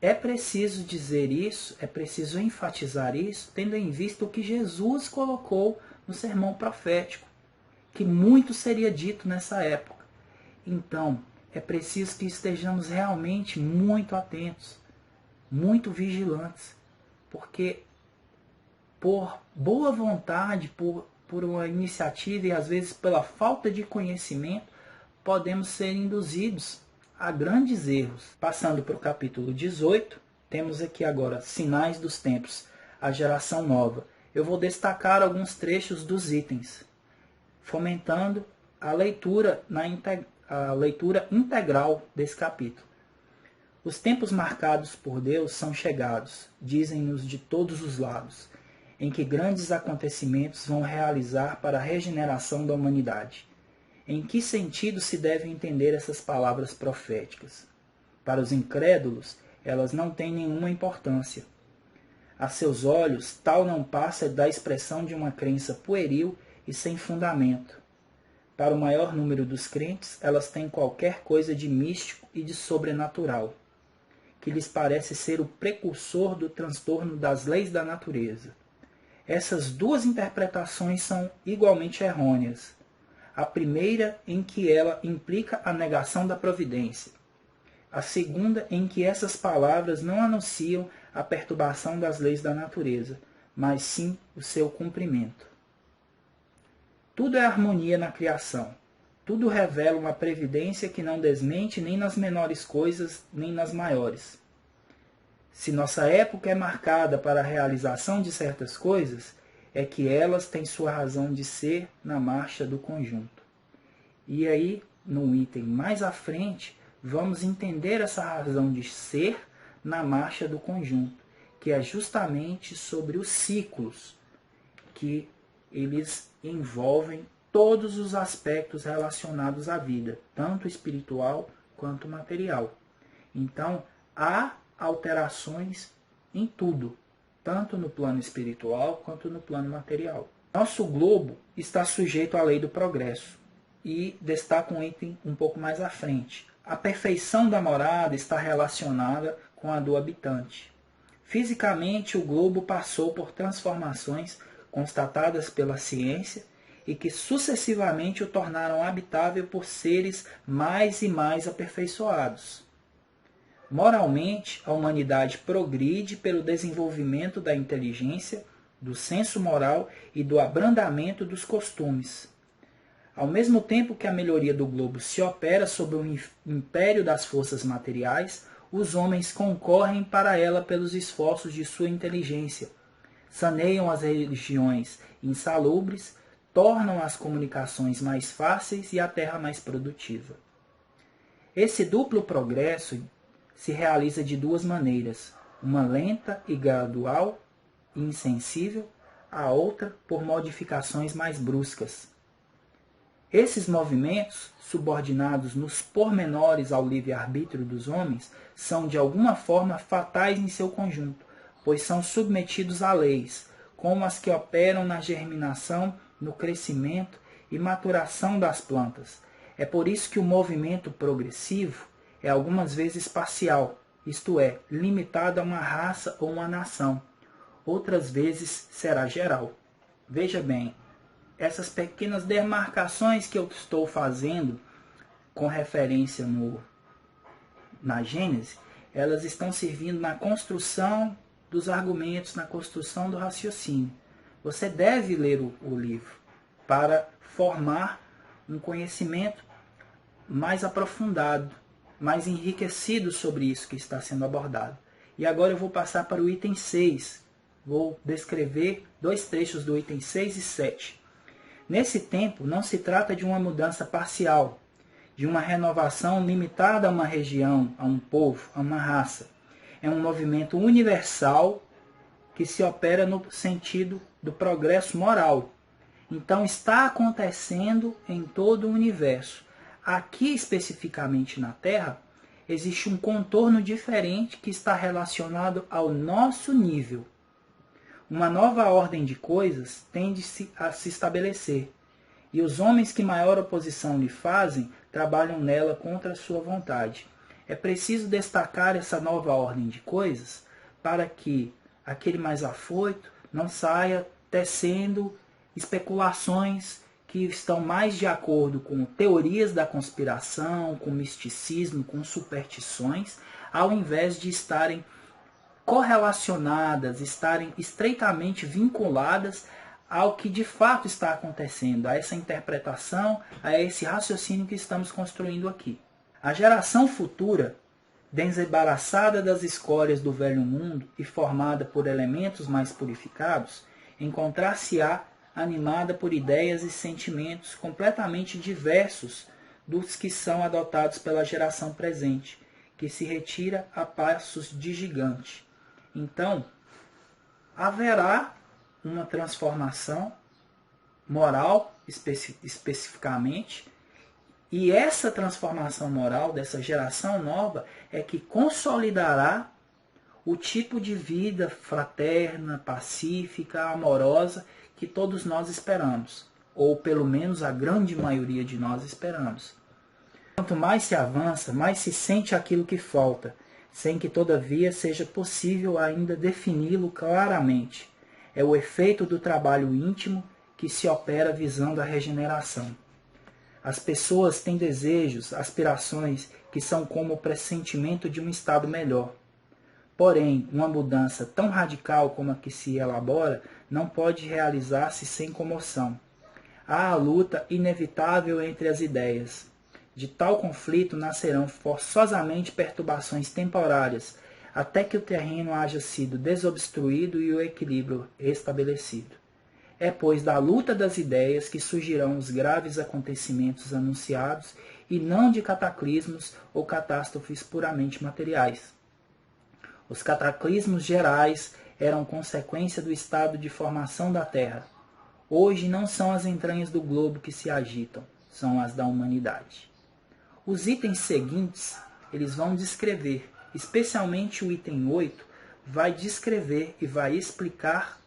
É preciso dizer isso, é preciso enfatizar isso, tendo em vista o que Jesus colocou no sermão profético, que muito seria dito nessa época. Então, é preciso que estejamos realmente muito atentos, muito vigilantes, porque por boa vontade, por uma iniciativa e às vezes pela falta de conhecimento, podemos ser induzidos a grandes erros. Passando para o capítulo 18, temos aqui agora sinais dos tempos, a geração nova. Eu vou destacar alguns trechos dos itens, fomentando a leitura integral desse capítulo. Os tempos marcados por Deus são chegados, dizem-nos de todos os lados, em que grandes acontecimentos vão realizar para a regeneração da humanidade. Em que sentido se devem entender essas palavras proféticas? Para os incrédulos, elas não têm nenhuma importância. A seus olhos, tal não passa da expressão de uma crença pueril e sem fundamento. Para o maior número dos crentes, elas têm qualquer coisa de místico e de sobrenatural, que lhes parece ser o precursor do transtorno das leis da natureza. Essas duas interpretações são igualmente errôneas. A primeira, em que ela implica a negação da providência. A segunda, em que essas palavras não anunciam a perturbação das leis da natureza, mas sim o seu cumprimento. Tudo é harmonia na criação. Tudo revela uma previdência que não desmente nem nas menores coisas, nem nas maiores. Se nossa época é marcada para a realização de certas coisas, é que elas têm sua razão de ser na marcha do conjunto. E aí, no item mais à frente, vamos entender essa razão de ser na marcha do conjunto, que é justamente sobre os ciclos, que eles envolvem todos os aspectos relacionados à vida, tanto espiritual quanto material. Então, há alterações em tudo, tanto no plano espiritual quanto no plano material. Nosso globo está sujeito à lei do progresso, e destaca um item um pouco mais à frente. A perfeição da morada está relacionada com a do habitante. Fisicamente, o globo passou por transformações constatadas pela ciência e que sucessivamente o tornaram habitável por seres mais e mais aperfeiçoados. Moralmente, a humanidade progride pelo desenvolvimento da inteligência, do senso moral e do abrandamento dos costumes. Ao mesmo tempo que a melhoria do globo se opera sob o império das forças materiais, os homens concorrem para ela pelos esforços de sua inteligência, saneiam as regiões insalubres, tornam as comunicações mais fáceis e a terra mais produtiva. Esse duplo progresso se realiza de duas maneiras, uma lenta e gradual e insensível, a outra por modificações mais bruscas. Esses movimentos, subordinados nos pormenores ao livre-arbítrio dos homens, são de alguma forma fatais em seu conjunto, pois são submetidos a leis, como as que operam na germinação, no crescimento e maturação das plantas. É por isso que o movimento progressivo é algumas vezes parcial, isto é, limitado a uma raça ou uma nação. Outras vezes será geral. Veja bem, essas pequenas demarcações que eu estou fazendo com referência na Gênese, elas estão servindo na construção dos argumentos, na construção do raciocínio. Você deve ler o livro para formar um conhecimento mais aprofundado, mais enriquecido sobre isso que está sendo abordado. E agora eu vou passar para o item 6. Vou descrever dois trechos do item 6 e 7. Nesse tempo, não se trata de uma mudança parcial, de uma renovação limitada a uma região, a um povo, a uma raça. É um movimento universal que se opera no sentido do progresso moral. Então, está acontecendo em todo o universo. Aqui, especificamente na Terra, existe um contorno diferente que está relacionado ao nosso nível. Uma nova ordem de coisas tende a se estabelecer. e os homens que maior oposição lhe fazem trabalham nela contra a sua vontade. É preciso destacar essa nova ordem de coisas para que aquele mais afoito não saia tecendo especulações que estão mais de acordo com teorias da conspiração, com misticismo, com superstições, ao invés de estarem correlacionadas, estarem estreitamente vinculadas ao que de fato está acontecendo, a essa interpretação, a esse raciocínio que estamos construindo aqui. A geração futura, desembaraçada das escórias do velho mundo e formada por elementos mais purificados, encontrar-se-á animada por ideias e sentimentos completamente diversos dos que são adotados pela geração presente, que se retira a passos de gigante. Então, haverá uma transformação moral, especificamente, e essa transformação moral dessa geração nova é que consolidará o tipo de vida fraterna, pacífica, amorosa que todos nós esperamos, ou pelo menos a grande maioria de nós esperamos. Quanto mais se avança, mais se sente aquilo que falta, sem que todavia seja possível ainda defini-lo claramente. É o efeito do trabalho íntimo que se opera visando a regeneração. As pessoas têm desejos, aspirações que são como o pressentimento de um estado melhor. Porém, uma mudança tão radical como a que se elabora não pode realizar-se sem comoção. Há a luta inevitável entre as ideias. De tal conflito nascerão forçosamente perturbações temporárias, até que o terreno haja sido desobstruído e o equilíbrio restabelecido. É, pois, da luta das ideias que surgirão os graves acontecimentos anunciados e não de cataclismos ou catástrofes puramente materiais. Os cataclismos gerais eram consequência do estado de formação da Terra. Hoje não são as entranhas do globo que se agitam, são as da humanidade. Os itens seguintes, eles vão descrever, especialmente o item 8, vai descrever e vai explicar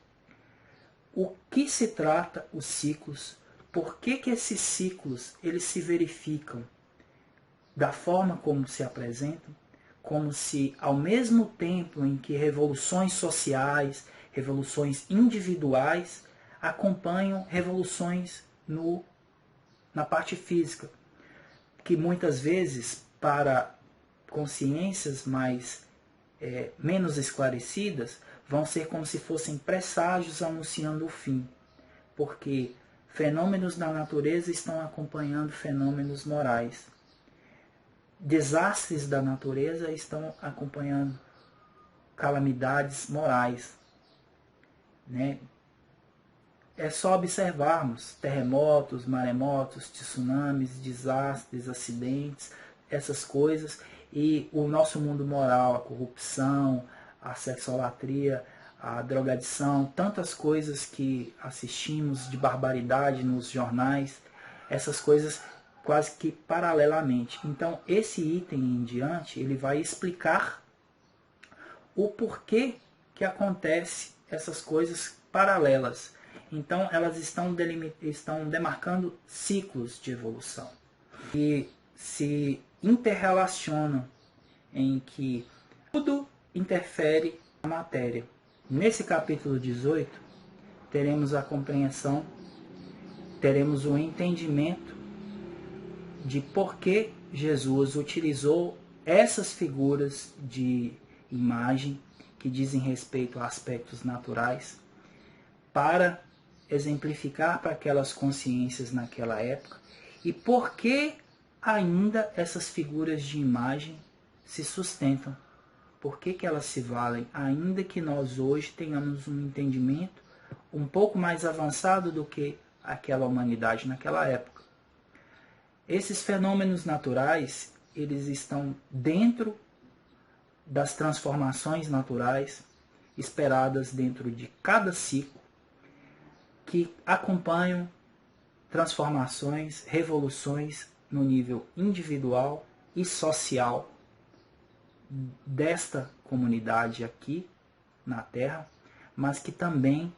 o que se trata os ciclos, por que esses ciclos eles se verificam da forma como se apresentam, como se ao mesmo tempo em que revoluções sociais, revoluções individuais acompanham revoluções na parte física, que muitas vezes para consciências menos esclarecidas vão ser como se fossem presságios anunciando o fim, porque fenômenos da natureza estão acompanhando fenômenos morais. Desastres da natureza estão acompanhando calamidades morais, né? É só observarmos terremotos, maremotos, tsunamis, desastres, acidentes, essas coisas, e o nosso mundo moral, a corrupção, a sexolatria, a drogadição, tantas coisas que assistimos de barbaridade nos jornais, essas coisas quase que paralelamente. Então, esse item em diante, ele vai explicar o porquê que acontece essas coisas paralelas. Então, elas estão demarcando ciclos de evolução e se interrelacionam, em que tudo interfere na matéria. Nesse capítulo 18, teremos a compreensão, teremos o entendimento de por que Jesus utilizou essas figuras de imagem que dizem respeito a aspectos naturais para exemplificar para aquelas consciências naquela época e por que ainda essas figuras de imagem se sustentam. Por que elas se valem, ainda que nós hoje tenhamos um entendimento um pouco mais avançado do que aquela humanidade naquela época. Esses fenômenos naturais, eles estão dentro das transformações naturais esperadas dentro de cada ciclo, que acompanham transformações, revoluções no nível individual e social desta comunidade aqui na Terra, mas que também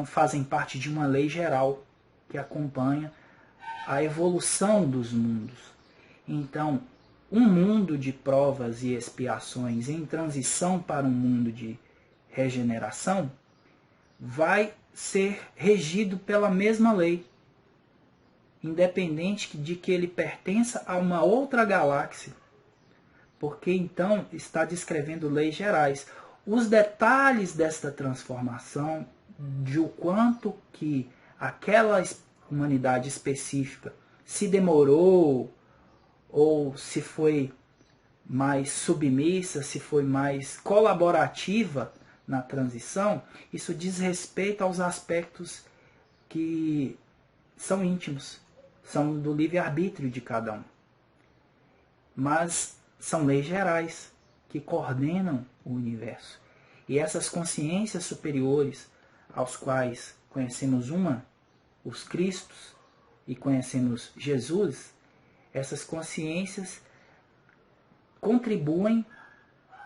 fazem parte de uma lei geral, que acompanha a evolução dos mundos. Então, um mundo de provas e expiações em transição para um mundo de regeneração vai ser regido pela mesma lei, independente de que ele pertença a uma outra galáxia, porque então está descrevendo leis gerais. Os detalhes desta transformação, de o quanto que aquela humanidade específica se demorou, ou se foi mais submissa, se foi mais colaborativa na transição, isso diz respeito aos aspectos que são íntimos, são do livre-arbítrio de cada um. Mas são leis gerais que coordenam o universo. E essas consciências superiores, aos quais conhecemos os Cristos, e conhecemos Jesus, essas consciências contribuem,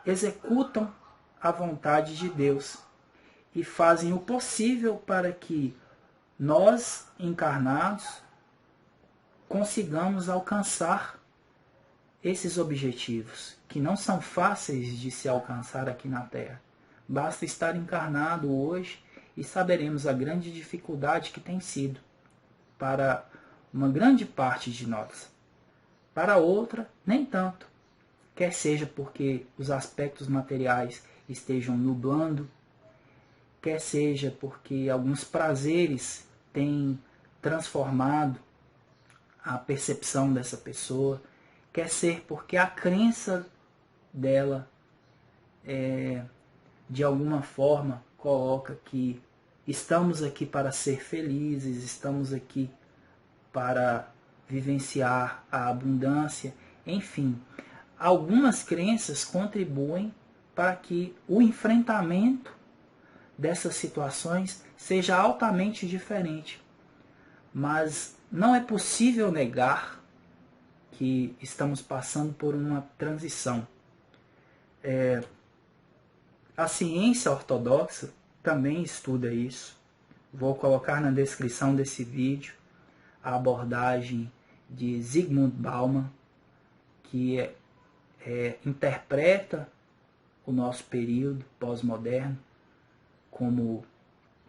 executam a vontade de Deus e fazem o possível para que nós, encarnados, consigamos alcançar esses objetivos, que não são fáceis de se alcançar aqui na Terra. Basta estar encarnado hoje e saberemos a grande dificuldade que tem sido para uma grande parte de nós. Para outra, nem tanto. Quer seja porque os aspectos materiais estejam nublando, quer seja porque alguns prazeres têm transformado a percepção dessa pessoa, quer ser porque a crença dela, de alguma forma, coloca que estamos aqui para ser felizes, estamos aqui para vivenciar a abundância, enfim. Algumas crenças contribuem para que o enfrentamento dessas situações seja altamente diferente. Mas não é possível negar que estamos passando por uma transição. A ciência ortodoxa também estuda isso. Vou colocar na descrição desse vídeo a abordagem de Zygmunt Bauman, que interpreta o nosso período pós-moderno como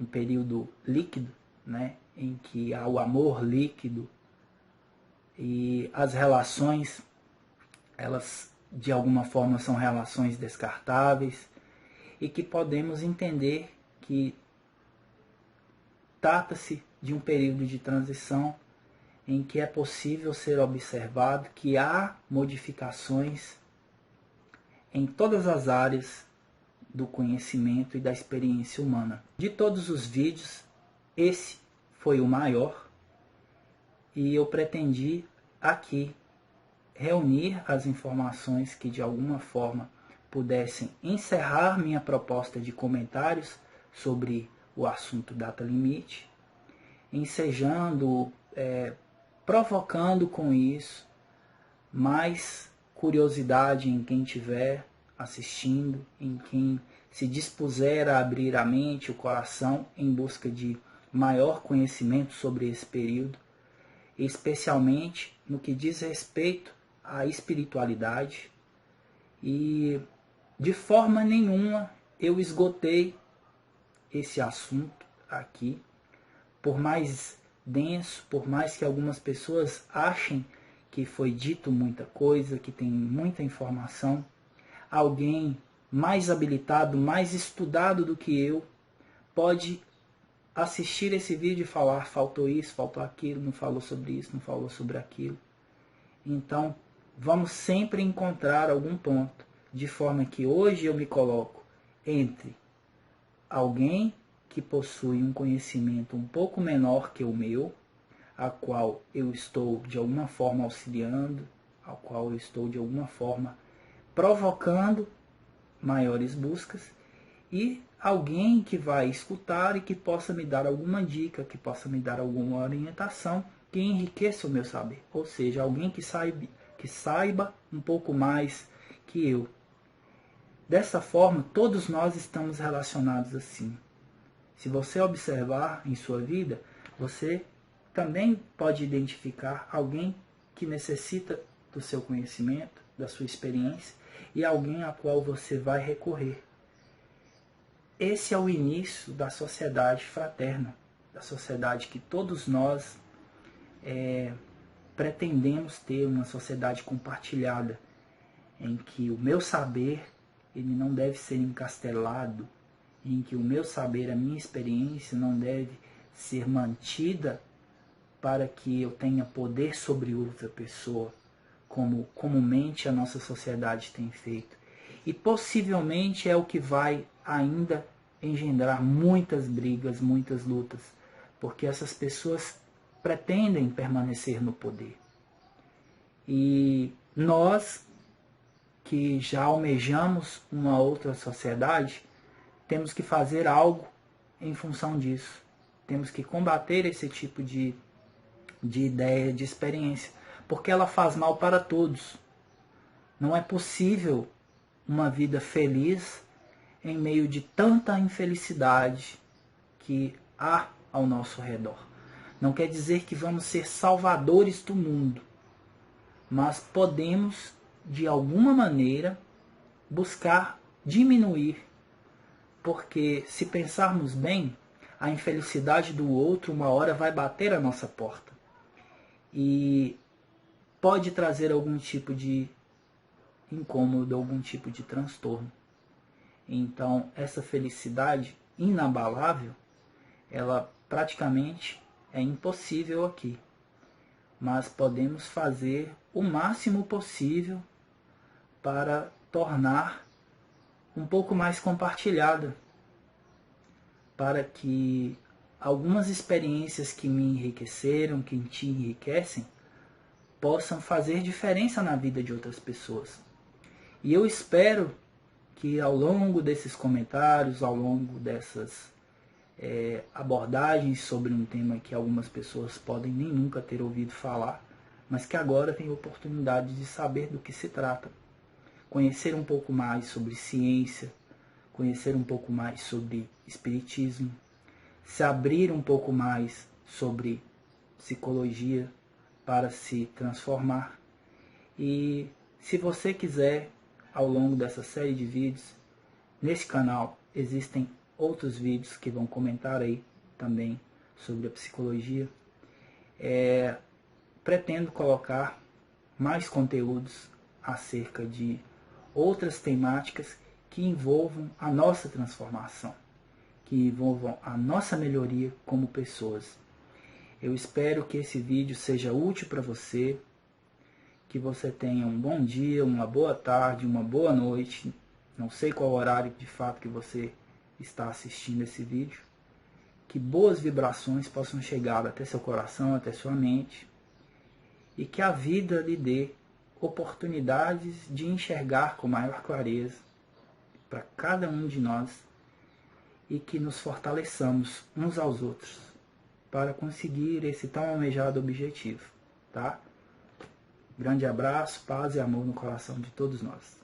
um período líquido, né, em que há o amor líquido e as relações, elas de alguma forma são relações descartáveis, e que podemos entender que trata-se de um período de transição em que é possível ser observado que há modificações em todas as áreas do conhecimento e da experiência humana. De todos os vídeos, esse foi o maior, e eu pretendi aqui reunir as informações que de alguma forma pudessem encerrar minha proposta de comentários sobre o assunto data limite, ensejando, provocando com isso mais curiosidade em quem estiver assistindo, em quem se dispuser a abrir a mente, o coração, em busca de maior conhecimento sobre esse período, especialmente no que diz respeito à espiritualidade. E de forma nenhuma eu esgotei esse assunto aqui, por mais denso, por mais que algumas pessoas achem que foi dito muita coisa, que tem muita informação, alguém mais habilitado, mais estudado do que eu, pode assistir esse vídeo e falar: faltou isso, faltou aquilo, não falou sobre isso, não falou sobre aquilo. Então, vamos sempre encontrar algum ponto, de forma que hoje eu me coloco entre alguém que possui um conhecimento um pouco menor que o meu, a qual eu estou de alguma forma auxiliando, ao qual eu estou de alguma forma provocando maiores buscas, e alguém que vai escutar e que possa me dar alguma dica, que possa me dar alguma orientação que enriqueça o meu saber. Ou seja, alguém que saiba um pouco mais que eu. Dessa forma, todos nós estamos relacionados assim. Se você observar em sua vida, você também pode identificar alguém que necessita do seu conhecimento, da sua experiência, e alguém a qual você vai recorrer. Esse é o início da sociedade fraterna, da sociedade que todos nós pretendemos ter, uma sociedade compartilhada, em que o meu saber ele não deve ser encastelado, em que o meu saber, a minha experiência não deve ser mantida para que eu tenha poder sobre outra pessoa, como comumente a nossa sociedade tem feito. E possivelmente é o que vai ainda engendrar muitas brigas, muitas lutas, porque essas pessoas pretendem permanecer no poder. E nós, que já almejamos uma outra sociedade, temos que fazer algo em função disso. Temos que combater esse tipo de ideia, de experiência, porque ela faz mal para todos. Não é possível uma vida feliz em meio de tanta infelicidade que há ao nosso redor. Não quer dizer que vamos ser salvadores do mundo, mas podemos, de alguma maneira, buscar diminuir, porque se pensarmos bem, a infelicidade do outro uma hora vai bater a nossa porta e pode trazer algum tipo de incômodo, algum tipo de transtorno. Então, essa felicidade inabalável, ela praticamente é impossível aqui. Mas podemos fazer o máximo possível para tornar um pouco mais compartilhada, para que algumas experiências que me enriqueceram, que te enriquecem, possam fazer diferença na vida de outras pessoas. E eu espero que ao longo desses comentários, ao longo dessas abordagens sobre um tema que algumas pessoas podem nem nunca ter ouvido falar, mas que agora têm oportunidade de saber do que se trata. Conhecer um pouco mais sobre ciência, conhecer um pouco mais sobre espiritismo, se abrir um pouco mais sobre psicologia para se transformar. E se você quiser, ao longo dessa série de vídeos, nesse canal existem outros vídeos que vão comentar aí também sobre a psicologia. Pretendo colocar mais conteúdos acerca de outras temáticas que envolvam a nossa transformação, que envolvam a nossa melhoria como pessoas. Eu espero que esse vídeo seja útil para você, que você tenha um bom dia, uma boa tarde, uma boa noite. Não sei qual horário de fato que você está assistindo esse vídeo. Que boas vibrações possam chegar até seu coração, até sua mente. E que a vida lhe dê oportunidades de enxergar com maior clareza para cada um de nós. E que nos fortaleçamos uns aos outros para conseguir esse tão almejado objetivo, tá? Grande abraço, paz e amor no coração de todos nós.